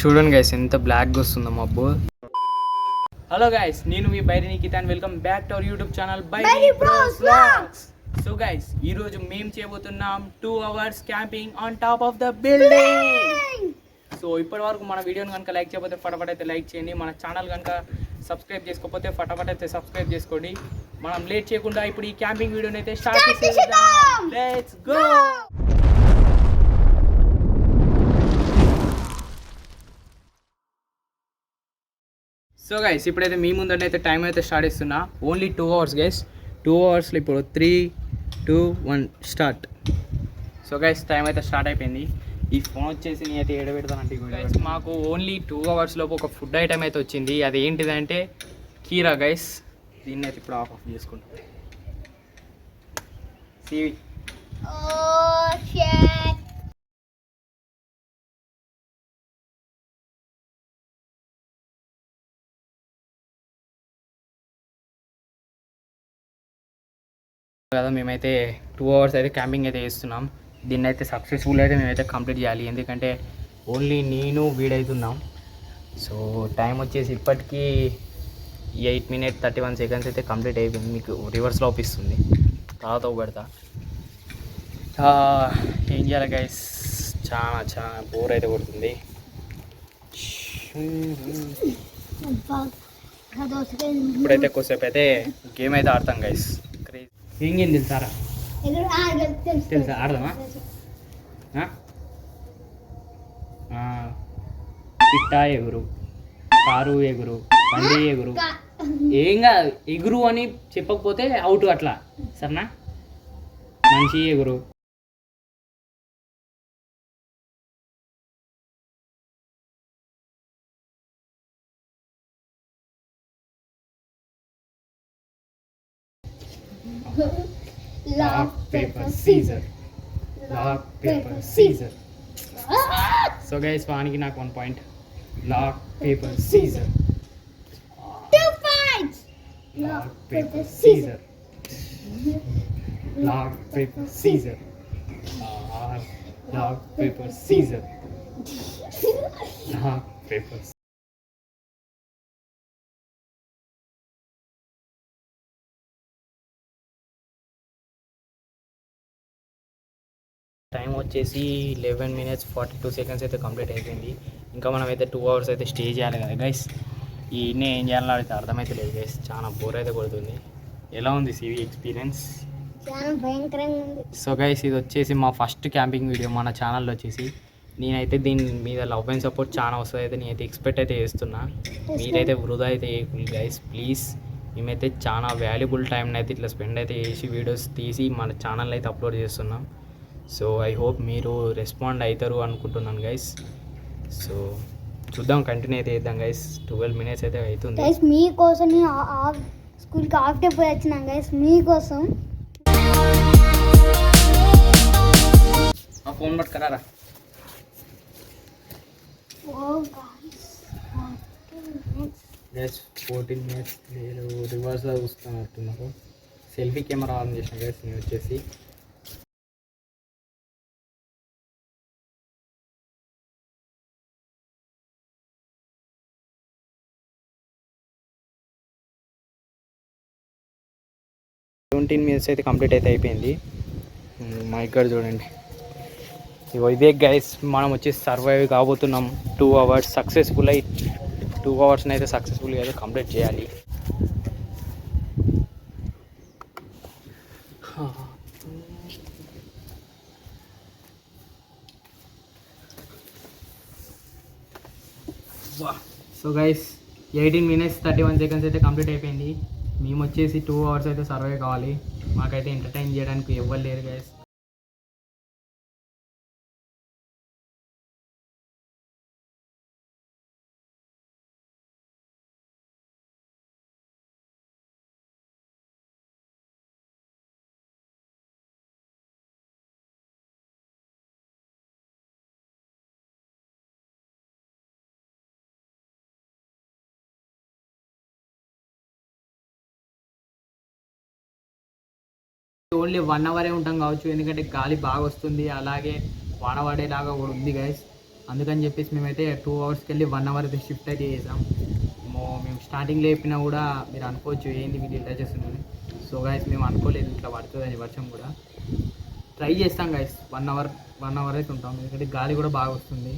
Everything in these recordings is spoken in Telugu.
చూడండి గైస్ ఎంత బ్లాక్గా వస్తుందో మబ్బు. హలో గైస్, నేను మీ బైరి నిఖితాన్. Welcome back to our YouTube channel Bairi bros vlogs. So guys, ఈ రోజు మేము చేయబోతున్నాం 2 hours camping on top of the building. So ఇప్పటి వరకు మన వీడియోని కనుక లైక్ చేయకపోతే ఫటాఫట్ అయితే లైక్ చేయండి. మన ఛానల్ కనుక సబ్స్క్రైబ్ చేసుకోకపోతే ఫటాఫట్ అయితే సబ్స్క్రైబ్ చేసుకోండి. మనం లేట్ చేయకుండా ఇప్పుడు ఈ క్యాంపింగ్ వీడియోని అయితే స్టార్ట్ చేసేద్దాం. Let's go. సో గైస్, ఇప్పుడైతే మీ ముందట అయితే టైం అయితే స్టార్ట్ చేస్తున్నా. Only 2 hours guys. 2 hoursలో ఇప్పుడు 3, 2, 1 స్టార్ట్. సో గైస్, టైం అయితే స్టార్ట్ అయిపోయింది. ఈ ఫోన్ వచ్చేసి నేను అయితే ఏడబెడతానంటే గైస్, మాకు ఓన్లీ 2 hours లోపు ఒక ఫుడ్ ఐటమ్ అయితే వచ్చింది. అది ఏంటిదంటే కీరా గైస్. దీన్ని అయితే ఇప్పుడు ఆఫ్ చేసుకుంటాం. సివి కదా, మేమైతే 2 hours అయితే క్యాంపింగ్ అయితే చేస్తున్నాం. దీన్ని అయితే సక్సెస్ఫుల్ అయితే మేమైతే కంప్లీట్ చేయాలి. ఎందుకంటే ఓన్లీ నేను వీడవుతున్నాం. సో టైం వచ్చేసి ఇప్పటికీ 8 minutes 31 seconds అయితే కంప్లీట్ అయిపోయింది. మీకు రివర్స్లో ఆపిస్తుంది, తర్వాత పెడతా. ఏం చేయాలి గైస్, చాలా బోర్ అయితే కొడుతుంది. ఇప్పుడైతే కొద్దిసేపు అయితే గేమ్ అయితే ఆడతాం గైస్. ఏం గేమ్ తెలుసారా? తెలుసా? ఆడదామా? పిట్ట ఎగురు, కారు ఎగురు, బండి ఎగురు. ఏం కాదు, ఎగురు అని చెప్పకపోతే అవుట్ అట్లా, సరేనా? మంచి ఎగురు. Lock, paper, scissor. Lock, paper, scissor. So guys, వానికి నాకు 1 point. Lock, paper, scissor. 2 points. Lock, paper, scissor. Lock, paper, scissor. Lock, paper, scissor. Lock, paper. Time వచ్చేసి 11 minutes 42 seconds అయితే కంప్లీట్ అయిపోయింది. ఇంకా మనం అయితే 2 hours అయితే స్టే చేయాలి కదా గైస్. ఈయనే ఏం చేయాలో అయితే అర్థమైతే లేదు గైస్. చాలా బోర్ అయితే కొడుతుంది. ఎలా ఉంది సివి ఎక్స్పీరియన్స్? చాలా భయంకరంగా ఉంది. సో గైస్, ఇది వచ్చేసి మా ఫస్ట్ క్యాంపింగ్ వీడియో మన ఛానల్లో వచ్చేసి. నేనైతే దీని మీద లవ్ అండ్ సపోర్ట్ చాలా వస్తుంది అయితే నేనైతే ఎక్స్పెక్ట్ అయితే చేస్తున్నా. మీరైతే వృధా అయితే చేయకూడదు గైస్ ప్లీజ్. మేమైతే చాలా వాల్యుబుల్ టైంని అయితే ఇట్లా స్పెండ్ అయితే చేసి వీడియోస్ తీసి మన ఛానల్ అయితే అప్లోడ్ చేస్తున్నాం. సో ఐ హోప్ మీరు రెస్పాండ్ అవుతారు అనుకుంటున్నాను గైస్. సో చూద్దాం, కంటిన్యూ అయితే చేద్దాం గైస్. 12 minutes అయితే అవుతుంది గైస్. మీకోసం స్కూల్కి హాఫ్ డే పోయి వచ్చినాం గైస్, మీకోసం. ఆ ఫోన్ పట్టుకరారా. గైస్ 14 minutes నేను రివర్స్లో చూస్తున్నట్టున్నారు. సెల్ఫీ కెమెరా ఆన్ చేసిన గైస్ నేను వచ్చేసి. 17 minutes అయితే కంప్లీట్ అయితే అయిపోయింది. మా ఇక్కడ చూడండి, ఇదే గైస్ మనం వచ్చి సర్వైవ్ కాబోతున్నాం. 2 hours సక్సెస్ఫుల్ అయి 2 hours అయితే సక్సెస్ఫుల్గా అయితే కంప్లీట్ చేయాలి. సో గైస్ 18 minutes 31 seconds అయితే కంప్లీట్ అయిపోయింది. మేము వచ్చేసి 2 hours అయితే సర్వైవ్ కావాలి. మాకైతే ఎంటర్టైన్ చేయడానికి ఎవ్వరు లేరు గైస్. ఓన్లీ 1 hour ఉంటాం కావచ్చు, ఎందుకంటే గాలి బాగా వస్తుంది, అలాగే వాన పడేలాగా కూడా ఉంది గైస్. అందుకని చెప్పేసి మేమైతే 2 అవర్స్కి వెళ్ళి 1 అవర్ అయితే షిఫ్ట్ అయితే చేసాం. మేము స్టార్టింగ్లో చెప్పినా కూడా మీరు అనుకోవచ్చు ఏంది వీళ్ళు ఇలా చేస్తున్నాను. సో గైస్ మేము అనుకోలేదు ఇట్లా పడుతుందని వర్షం కూడా. ట్రై చేస్తాం గైస్ 1 అవర్ అయితే ఉంటాం, ఎందుకంటే గాలి కూడా బాగా వస్తుంది.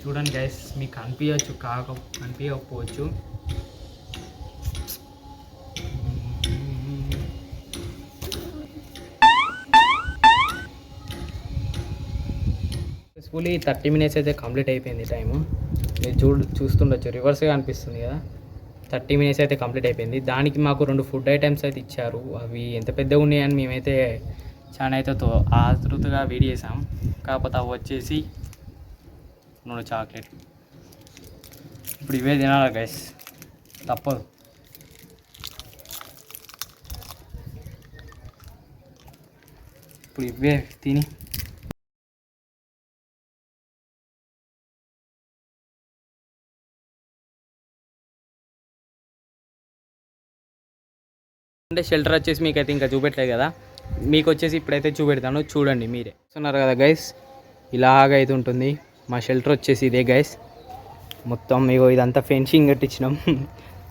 చూడండి గైస్, మీకు కనిపించకపోవచ్చు. సక్సెస్ఫుల్లీ 30 మినిట్స్ అయితే కంప్లీట్ అయిపోయింది టైము. మీరు చూస్తుండొచ్చు, రివర్స్గా అనిపిస్తుంది కదా. 30 మినిట్స్ అయితే కంప్లీట్ అయిపోయింది. దానికి మాకు 2 ఫుడ్ ఐటమ్స్ అయితే ఇచ్చారు. అవి ఎంత పెద్దగా ఉన్నాయని మేమైతే చాలా అయితే ఆతృతగా వేడి చేసాం. కాకపోతే అవి వచ్చేసి 2 చాక్లెట్. ఇప్పుడు ఇవే తినాలి గైస్, తప్పదు. ఇప్పుడు ఇవే తిని అంటే షెల్టర్ వచ్చేసి మీకైతే ఇంకా చూపెట్టలేదు కదా, మీకు వచ్చేసి ఇప్పుడైతే చూపెడతాను, చూడండి మీరే. చూస్తున్నారు కదా గైస్, ఇలాగైతే ఉంటుంది మా షెల్టర్ వచ్చేసి. ఇదే గైస్, మొత్తం ఇగో ఇదంతా ఫెన్సింగ్ కట్టించినాం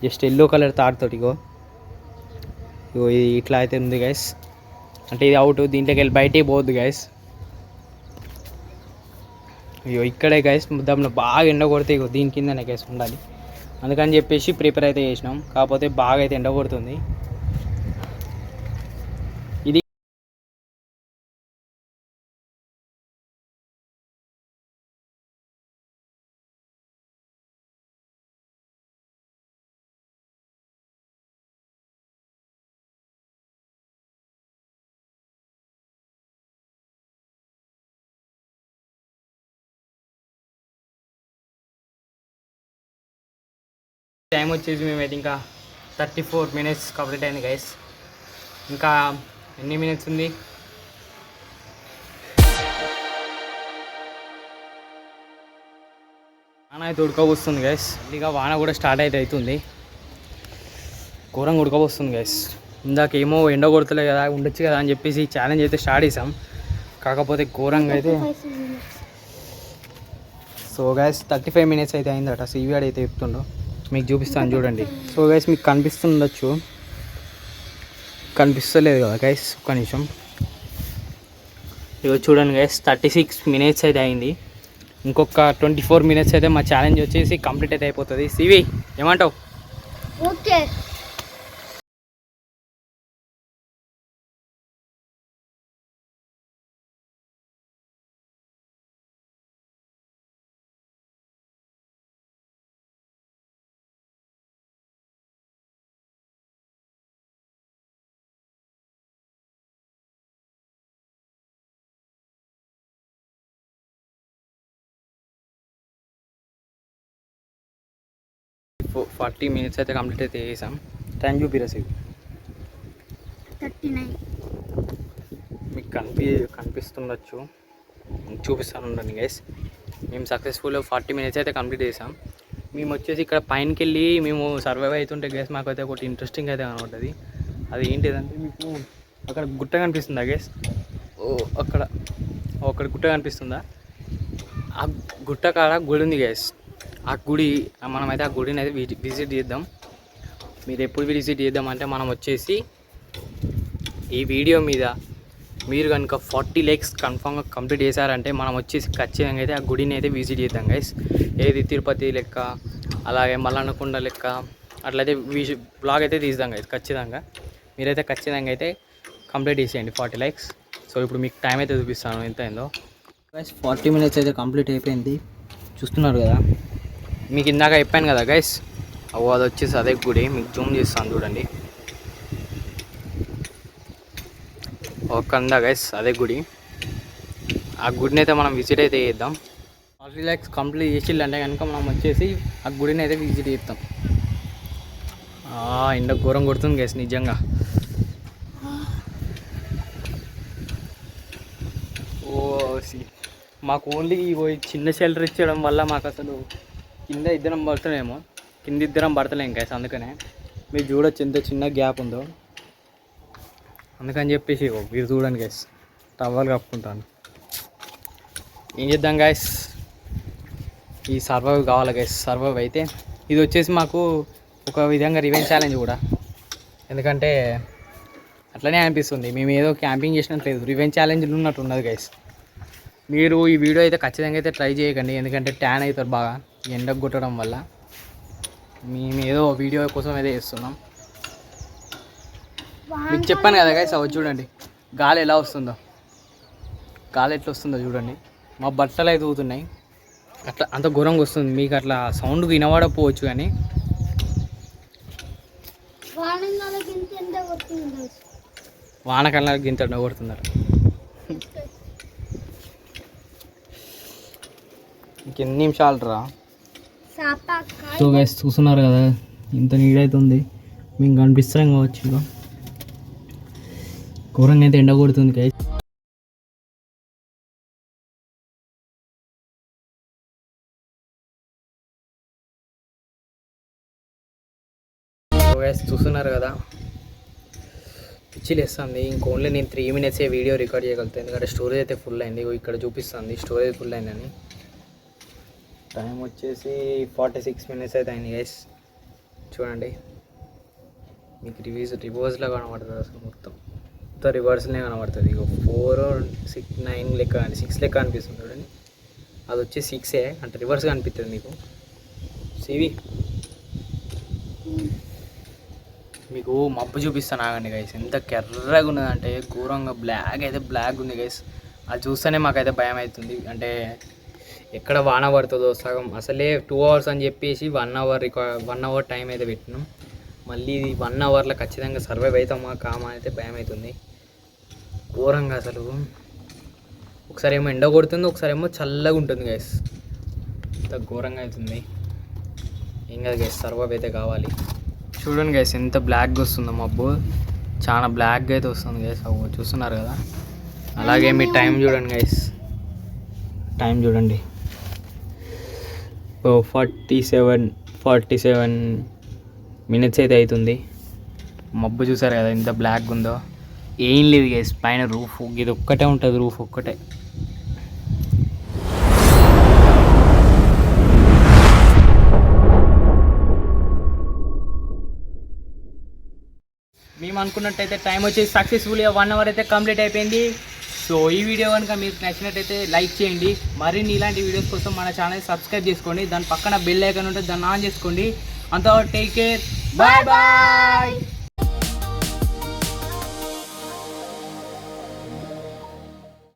జస్ట్ ఎల్లో కలర్ తాడుతోటి. ఇగో ఇది ఇట్లా అయితే ఉంది గైస్. అంటే ఇది అవుట్, దీంట్లోకి వెళ్ళి బయటే పోవద్దు గైస్. అయ్యో ఇక్కడే గైస్ ముద్దంలో బాగా ఎండ కొడితే ఇగో దీని కిందనే గైస్ ఉండాలి. అందుకని చెప్పేసి ప్రిపేర్ అయితే చేసినాం. కాకపోతే బాగా అయితే ఎండ కొడుతుంది. టైం వచ్చేసి మేమైతే ఇంకా 34 మినిట్స్ కంప్లీట్ అయింది గైస్. ఇంకా ఎన్ని మినిట్స్ ఉంది? వాన అయితే ఉడకబోస్తుంది గైస్. ఇక వాన కూడా స్టార్ట్ అయితే అవుతుంది. ఘోరంగా ఉడకబోస్తుంది గైస్. ఇందాకేమో ఎండ కొడతలే కదా, ఉండొచ్చు కదా అని చెప్పేసి ఛాలెంజ్ అయితే స్టార్ట్ చేసాం. కాకపోతే ఘోరంగా అయితే. సో గైస్ 35 మినిట్స్ అయితే అయిందట. సివిఆర్ అయితే చెప్తుండో మీకు చూపిస్తాను చూడండి. సో గైస్ మీకు కనిపిస్తుండొచ్చు, కనిపిస్తలేదు కదా గైస్, ఒక్క నిమిషం. ఇగో చూడండి గైస్, 36 మినిట్స్ అయితే అయింది. ఇంకొక 24 మినిట్స్ అయితే మా ఛాలెంజ్ వచ్చేసి కంప్లీట్ అయితే అయిపోతుంది. సివి ఏమంటావు? ఓకే. ఫో 40 మినిట్స్ అయితే కంప్లీట్ అయితే చేసాం. టైం చూపిరా సివి. 39. మీకు కనిపిస్తుండొచ్చు, చూపిస్తాను ఉండండి గైస్. మేము సక్సెస్ఫుల్గా 40 మినిట్స్ అయితే కంప్లీట్ చేసాం. మేము వచ్చేసి ఇక్కడ పైనకి వెళ్ళి మేము సర్వైవ్ అవుతుంటే గైస్ మాకైతే ఒకటి ఇంట్రెస్టింగ్ అయితే కనబడుతుంది. అది ఏంటిదంటే మీకు అక్కడ గుట్ట కనిపిస్తుందా గైస్? అక్కడ గుట్ట కనిపిస్తుందా? ఆ గుట్ట కాడ గుడి ఉంది గైస్. ఆ గుడి మనమైతే ఆ గుడిని అయితే విజిట్ చేద్దాం. మీరు ఎప్పుడు విజిట్ చేద్దామంటే మనం వచ్చేసి ఈ వీడియో మీద మీరు కనుక 40 లైక్స్ కన్ఫామ్గా కంప్లీట్ చేశారంటే మనం వచ్చేసి ఖచ్చితంగా అయితే ఆ గుడిని అయితే విజిట్ చేద్దాం గైస్. ఏది తిరుపతి లెక్క, అలాగే మల్లన్నకొండ లెక్క అట్లయితే బ్లాగ్ అయితే తీద్దాం గైస్. ఖచ్చితంగా మీరైతే ఖచ్చితంగా అయితే కంప్లీట్ చేసేయండి 40 లైక్స్. సో ఇప్పుడు మీకు టైం అయితే చూపిస్తాను ఎంత అయిందో గైస్. 40 మినిట్స్ అయితే కంప్లీట్ అయిపోయింది, చూస్తున్నారు కదా. మీకు ఇందాక చెప్పాను కదా గైస్, అది వచ్చేసి అదే గుడి. మీకు జూమ్ చేస్తాను చూడండి. ఒకందా గైస్ అదే గుడి. ఆ గుడిని అయితే మనం విజిట్ అయితే చేద్దాం. 40 లైక్స్ కంప్లీట్ చేసిల్లంటే కనుక మనం వచ్చేసి ఆ గుడిని అయితే విజిట్ చేద్దాం. ఎండ ఘోరం కొడుతుంది గైస్ నిజంగా. మాకు ఓన్లీ చిన్న షెల్టర్ ఇచ్చడం వల్ల మాకు అసలు కింద ఇద్దరం పడుతున్నామేమో, కింద ఇద్దరం పడతలేం గైస్. అందుకనే మీరు చూడొచ్చు ఎంత చిన్న గ్యాప్ ఉందో. అందుకని చెప్పేసి మీరు చూడండి గైస్, టవల్ కప్పుకుంటాను. ఏం చేద్దాం గైస్, ఈ సర్వైవ్ కావాలి గైస్. సర్వైవ్ అయితే ఇది వచ్చేసి మాకు ఒక విధంగా రివెంజ్ ఛాలెంజ్ కూడా. ఎందుకంటే అట్లనే అనిపిస్తుంది, మేము ఏదో క్యాంపింగ్ చేసినట్టు లేదు, రివెంజ్ ఛాలెంజ్లు ఉన్నట్టు ఉన్నది గైస్. మీరు ఈ వీడియో అయితే ఖచ్చితంగా అయితే ట్రై చేయకండి, ఎందుకంటే ట్యాన్ అవుతారు బాగా ఎండకు కొట్టడం వల్ల. మేము ఏదో వీడియో కోసం అయితే చేస్తున్నాం. మీకు చెప్పాను కదా గైస్, అవి చూడండి గాలి ఎలా వస్తుందో, గాలి ఎట్లా వస్తుందో చూడండి. మా బట్టలు అయితే ఊగుతున్నాయి, అట్లా అంత ఘోరంగా వస్తుంది. మీకు అట్లా సౌండ్ వినబడకపోవచ్చు కానీ వానకాలం గింత కొడుతున్నారు. ఇంకెన్ని నిమిషాలు రా. సో గైస్ చూస్తున్నారు కదా ఇంత నీడైతుంది, మీకు కనిపిస్తాం కావచ్చు. ఇక ఘోరంగా అయితే ఎండ కొడుతుంది గైస్. చూస్తున్నారు కదా పిచ్చి లేస్తుంది. ఇంకోన్లీ నేను 3 మినిట్సే వీడియో రికార్డ్ చేయగలుగుతాను, ఎందుకంటే స్టోరేజ్ అయితే ఫుల్ అయింది. ఇక్కడ చూపిస్తుంది స్టోరేజ్ ఫుల్ అయిందని. టైం వచ్చేసి 46 మినిట్స్ అయితే అయింది గైస్. చూడండి మీకు రివర్స్లో కనబడుతుంది, అసలు మొత్తం రివర్స్లే కనబడుతుంది. ఇక 4, 6, 9 లెక్క 6 లెక్క అనిపిస్తుంది చూడండి. అది వచ్చి 6 అంటే రివర్స్గా అనిపిస్తుంది మీకు. సివి మీకు మబ్బు చూపిస్తాను ఆగండి గైస్, ఎంత కెర్రగా ఉన్నదంటే ఘోరంగా బ్లాక్ అయితే బ్లాక్ ఉంది గైస్. అది చూస్తేనే మాకైతే భయం అవుతుంది. అంటే ఎక్కడ వాన పడుతుందో సగం, అసలే 2 అవర్స్ అని చెప్పేసి 1 అవర్ టైం అయితే పెట్టినాం. మళ్ళీ 1 అవర్లో ఖచ్చితంగా సర్వైవ్ అవుతామా కామా అయితే భయం అవుతుంది ఘోరంగా. అసలు ఒకసారి ఏమో ఎండ కొడుతుంది, ఒకసారి ఏమో చల్లగా ఉంటుంది గైస్. ఇంత ఘోరంగా అవుతుంది. ఏం కాదు గైస్, సర్వైవ్ అయితే కావాలి. చూడండి గైస్ ఎంత బ్లాక్గా వస్తుందో మబ్బు, చాలా బ్లాక్గా అయితే వస్తుంది గైస్. చూస్తున్నారు కదా. అలాగే మీ టైం చూడండి గైస్, టైం చూడండి 47 మినిట్స్ అయితే అవుతుంది. మబ్బు చూసారు కదా ఎంత బ్లాక్గా ఉందో. ఏం లేదు గైస్, పైన రూఫ్ ఇది ఒక్కటే ఉంటుంది, రూఫ్ ఒక్కటే. మేము అనుకున్నట్టయితే టైం వచ్చేసి సక్సెస్ఫుల్గా 1 అవర్ అయితే కంప్లీట్ అయిపోయింది. సో ఈ వీడియో కనుక మీకు నచ్చినట్టయితే లైక్ చేయండి. మరిన్ని ఇలాంటి వీడియోస్ కోసం మన ఛానల్ సబ్స్క్రైబ్ చేసుకోండి. దాని పక్కన బెల్ ఐకాన్ ఉంటుంది, దాన్ని ఆన్ చేసుకోండి. అంతవరకు టేక్ కేర్, బాయ్ బాయ్.